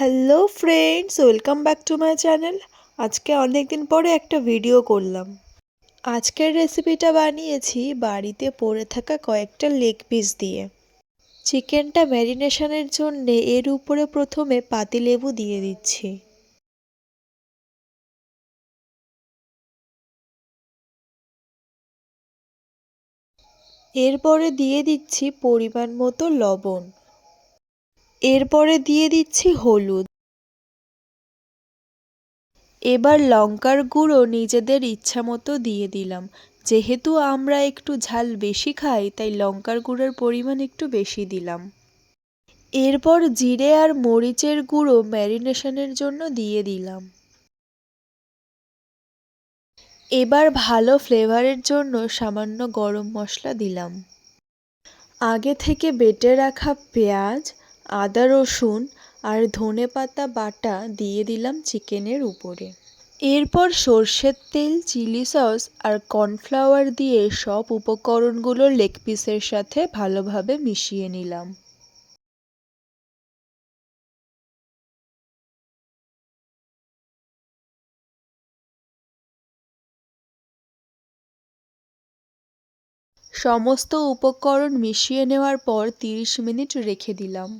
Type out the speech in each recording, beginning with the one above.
Hello friends, welcome back to my channel. আজকে অনেক দিন পরে একটা ভিডিও করলাম। আজকের রেসিপিটা বানিয়েছি বাড়িতে পড়ে থাকা কয়েকটা লেগ পিস দিয়ে। চিকেনটা ম্যারিনেশনের জন্য এর উপরে প্রথমে পাতিলেবু দিয়ে দিচ্ছি। এরপরে দিয়ে দিচ্ছি পরিমাণ মতো লবণ। এরপরে দিয়ে দিচ্ছি হলুদ। এবার লঙ্কার গুঁড়ো নিজেদের ইচ্ছা মতো দিয়ে দিলাম। যেহেতু আমরা একটু ঝাল বেশি খাই, তাই লঙ্কার গুঁড়োর পরিমাণ একটু বেশি দিলাম। এরপর জিরে আর মরিচের গুঁড়ো ম্যারিনেশনের জন্য দিয়ে দিলাম। এবার ভালো ফ্লেভারের জন্য সামান্য গরম মশলা দিলাম। আগে থেকে বেটে রাখা পেঁয়াজ, আদা রসুন আর ধনেপাতা বাটা দিয়ে দিলাম চিকেনের উপরে। এরপর সরষের তেল, চিলি সস আর কর্নফ্লাওয়ার দিয়ে সব উপকরণগুলো লেগ পিসের সাথে ভালোভাবে মিশিয়ে নিলাম। সমস্ত উপকরণ মিশিয়ে নেওয়ার পর 30 মিনিট রেখে দিলাম।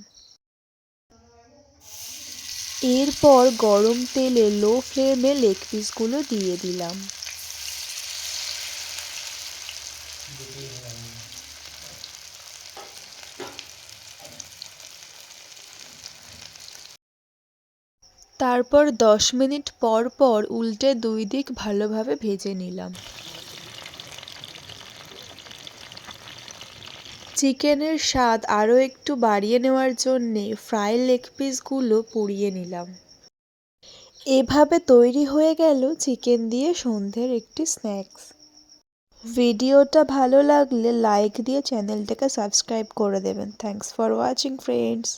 এরপর গরম তেলে লো ফ্লেমে লেগ পিসগুলো দিয়ে দিলাম। তারপর 10 মিনিট পর পর উল্টে দুই দিক ভালোভাবে ভেজে নিলাম। চিকেনের স্বাদ আরও একটু বাড়িয়ে নেওয়ার জন্যে ফ্রাই লেগ পিসগুলো পুড়িয়ে নিলাম। এভাবে তৈরি হয়ে গেল চিকেন দিয়ে সন্ধ্যের একটি স্ন্যাক্স। ভিডিওটা ভালো লাগলে লাইক দিয়ে চ্যানেলটাকে সাবস্ক্রাইব করে দেবেন। Thanks for watching friends.